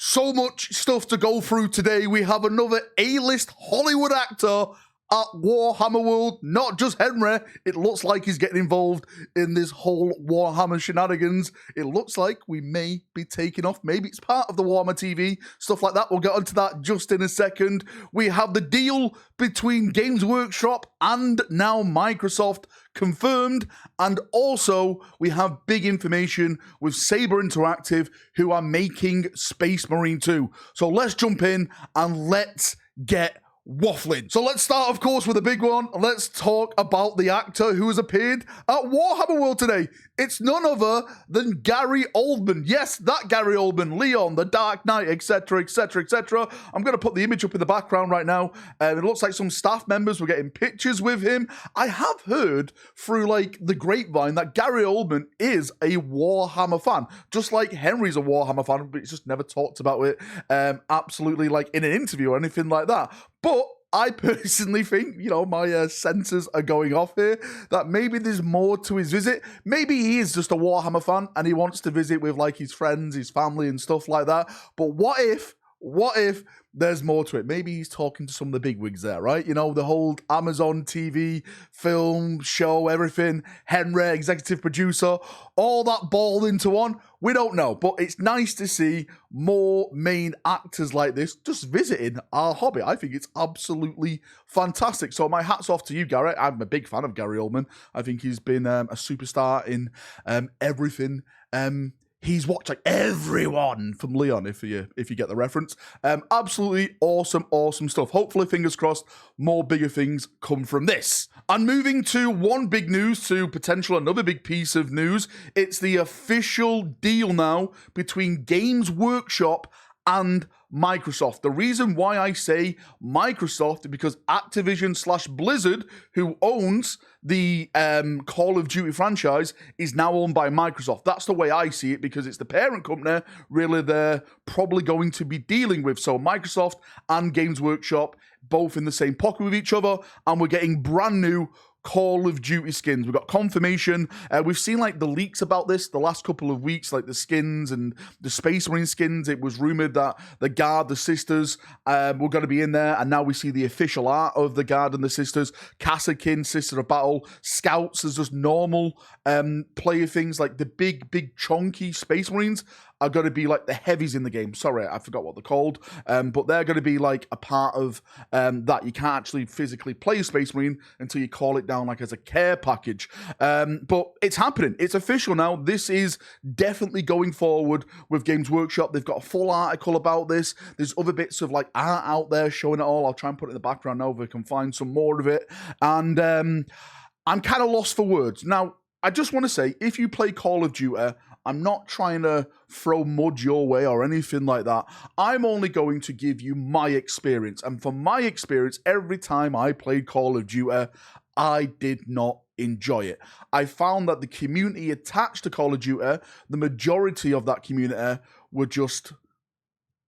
So much stuff to go through today. We have another A-list Hollywood actor at Warhammer World. Not just Henry. It looks like he's getting involved in this whole Warhammer shenanigans. It looks like we may be taking off. Maybe it's part of the Warhammer TV, stuff like that. We'll get onto that just in a second. We have the deal between Games Workshop and now Microsoft confirmed, and also we have big information with Saber Interactive, who are making Space Marine 2. So let's jump in and let's get waffling. So let's start, of course, with a big one. Let's talk about the actor who has appeared at Warhammer World today. It's none other than Gary Oldman. Yes, that Gary Oldman, Leon, The Dark Knight, etc., etc., etc. I'm going to put the image up in the background right now. It looks like some staff members were getting pictures with him. I have heard through, like, the grapevine that Gary Oldman is a Warhammer fan. Just like Henry's a Warhammer fan, but he's just never talked about it absolutely, like, in an interview or anything like that. But I personally think, you know, my sensors are going off here, that maybe there's more to his visit. Maybe he is just a Warhammer fan and he wants to visit with, like, his friends, his family and stuff like that. But what if there's more to it? Maybe he's talking to some of the bigwigs there, right? You know, the whole Amazon TV, film, show, everything, Henry, executive producer, all that balled into one. We don't know, but it's nice to see more main actors like this just visiting our hobby. I think it's absolutely fantastic. So my hat's off to you, Gary. I'm a big fan of Gary Oldman. I think he's been a superstar in everything. He's watched, like, everyone from Leon, if you get the reference. Absolutely awesome stuff. Hopefully, fingers crossed, more bigger things come from this. And moving to one big news to potential another big piece of news, it's the official deal now between Games Workshop and Microsoft. The reason why I say Microsoft is because Activision/Blizzard, who owns the Call of Duty franchise, is now owned by Microsoft. That's the way I see it, because it's the parent company really they're probably going to be dealing with. So Microsoft and Games Workshop both in the same pocket with each other, and we're getting brand new Call of Duty skins. We've got confirmation. We've seen, like, the leaks about this the last couple of weeks, like the skins and the Space Marine skins. It was rumored that the Guard, the Sisters were going to be in there, and now we see the official art of the Guard and the Sisters. Kassakin, Sister of Battle, Scouts as just normal player things. Like the big chunky Space Marines are going to be like the heavies in the game. Sorry, I forgot what they're called. But they're going to be like a part of that. You can't actually physically play a Space Marine until you call it down, like, as a care package. But it's happening. It's official now. This is definitely going forward with Games Workshop. They've got a full article about this. There's other bits of, like, art out there showing it all. I'll try and put it in the background now if we can find some more of it. And I'm kind of lost for words. Now, I just want to say, if you play Call of Duty, I'm not trying to throw mud your way or anything like that. I'm only going to give you my experience. And from my experience, every time I played Call of Duty, I did not enjoy it. I found that the community attached to Call of Duty, the majority of that community were just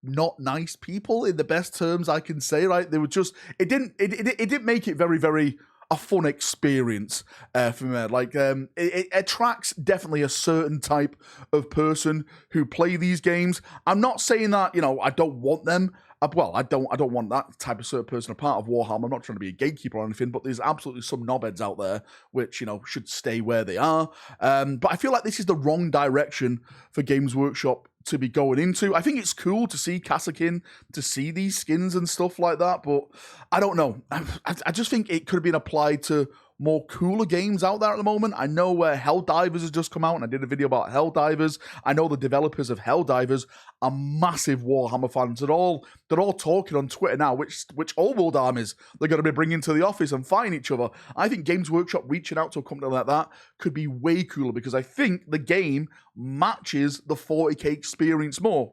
not nice people, in the best terms I can say, right? They were just, it didn't make it very a fun experience for me. Like, it attracts definitely a certain type of person who play these games. I'm not saying that, you know, I don't want them. Well, I don't want that type of certain person a part of Warhammer. I'm not trying to be a gatekeeper or anything, but there's absolutely some knobheads out there which, you know, should stay where they are. But I feel like this is the wrong direction for Games Workshop to be going into. I think it's cool to see Kassakin, to see these skins and stuff like that, but I don't know. I just think it could have been applied to more cooler games out there at the moment. I know Helldivers has just come out, and I did a video about Helldivers. I know the developers of Helldivers are massive Warhammer fans. They're all talking on Twitter now which old armies they're going to be bringing to the office and fighting each other. I think Games Workshop reaching out to a company like that could be way cooler, because I think the game matches the 40k experience more.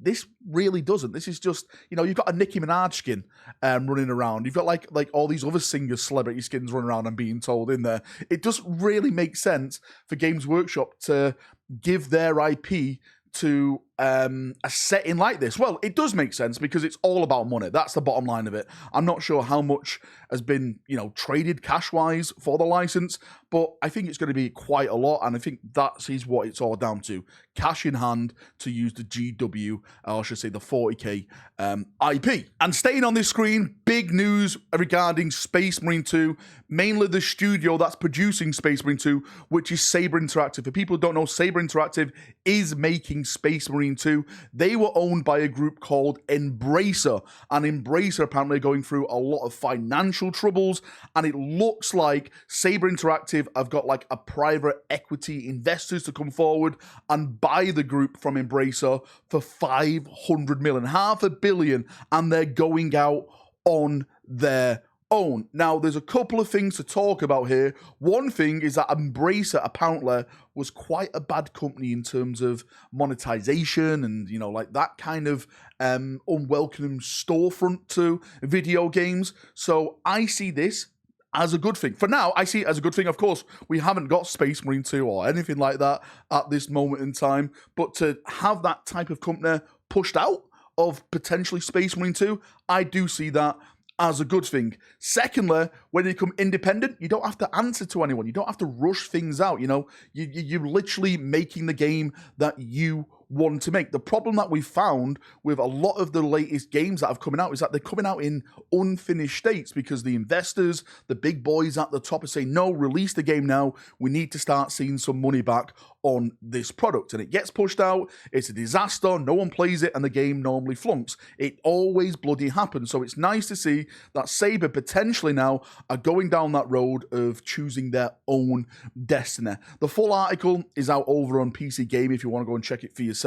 This really doesn't. This is just, you know, you've got a Nicki Minaj skin running around. You've got like all these other singers, celebrity skins running around and being told in there. It doesn't really make sense for Games Workshop to give their IP to a setting like this? Well, it does make sense because it's all about money. That's the bottom line of it. I'm not sure how much has been, traded cash-wise for the license, but I think it's going to be quite a lot, and I think that is what it's all down to. Cash in hand to use the GW, or I should say the 40k IP. And staying on this screen, big news regarding Space Marine 2, mainly the studio that's producing Space Marine 2, which is Saber Interactive. For people who don't know, Saber Interactive is making Space Marine 2. They were owned by a group called Embracer, and Embracer apparently going through a lot of financial troubles, and it looks like Saber Interactive have got like a private equity investors to come forward and buy the group from Embracer for 500 million, $500 million, and they're going out on their own. Now, there's a couple of things to talk about here. One thing is that Embracer apparently was quite a bad company in terms of monetization and, like that kind of unwelcome storefront to video games. So I see this as a good thing. For now, I see it as a good thing. Of course, we haven't got Space Marine 2 or anything like that at this moment in time, but to have that type of company pushed out of potentially Space Marine 2, I do see that as a good thing. Secondly, when you become independent, you don't have to answer to anyone. You don't have to rush things out, You're literally making the game that you want to make. The problem that we found with a lot of the latest games that have coming out is that they're coming out in unfinished states because the investors, the big boys at the top are saying, no, release the game now. We need to start seeing some money back on this product. And it gets pushed out. It's a disaster. No one plays it and the game normally flunks. It always bloody happens. So it's nice to see that Saber potentially now are going down that road of choosing their own destiny. The full article is out over on PC Game if you want to go and check it for yourself.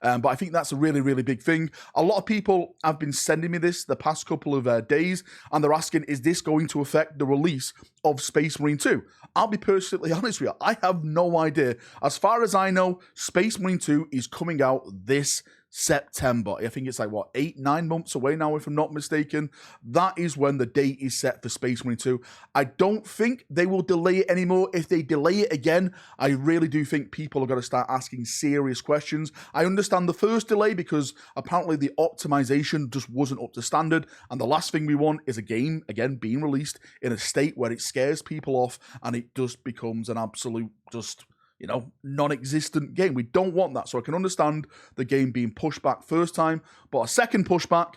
But I think that's a really, really big thing. A lot of people have been sending me this the past couple of days, and they're asking, is this going to affect the release of Space Marine 2? I'll be perfectly honest with you. I have no idea. As far as I know, Space Marine 2 is coming out this September. I think it's like, 8-9 months away now, if I'm not mistaken. That is when the date is set for Space Marine 2. I don't think they will delay it anymore. If they delay it again, I really do think people are going to start asking serious questions. I understand the first delay because apparently the optimization just wasn't up to standard, and the last thing we want is a game, again, being released in a state where it scares people off and it just becomes an absolute non-existent game. We don't want that. So I can understand the game being pushed back first time, but a second pushback,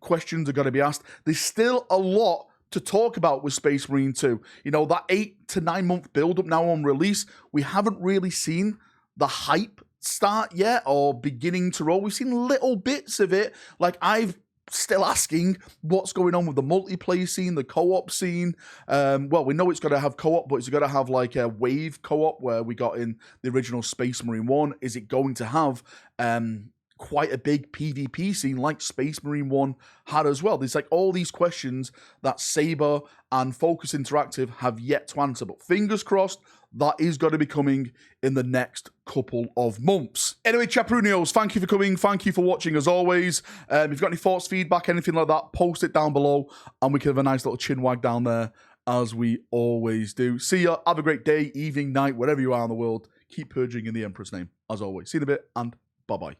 questions are going to be asked. There's still a lot to talk about with Space Marine 2. That 8 to 9 month build up now on release, we haven't really seen the hype start yet or beginning to roll. We've seen little bits of it. Like, I've still asking what's going on with the multiplayer scene, the co-op scene. Well, we know it's got to have co-op, but it's got to have like a wave co-op where we got in the original Space Marine 1. Is it going to have quite a big PvP scene like Space Marine 1 had as well? There's like all these questions that Saber and Focus Interactive have yet to answer, but fingers crossed that is going to be coming in the next couple of months. Anyway, Chaprunios, thank you for coming. Thank you for watching as always. If you've got any thoughts, feedback, anything like that, post it down below and we can have a nice little chin wag down there as we always do. See ya. Have a great day, evening, night, wherever you are in the world. Keep purging in the Emperor's name as always. See you in a bit and bye-bye.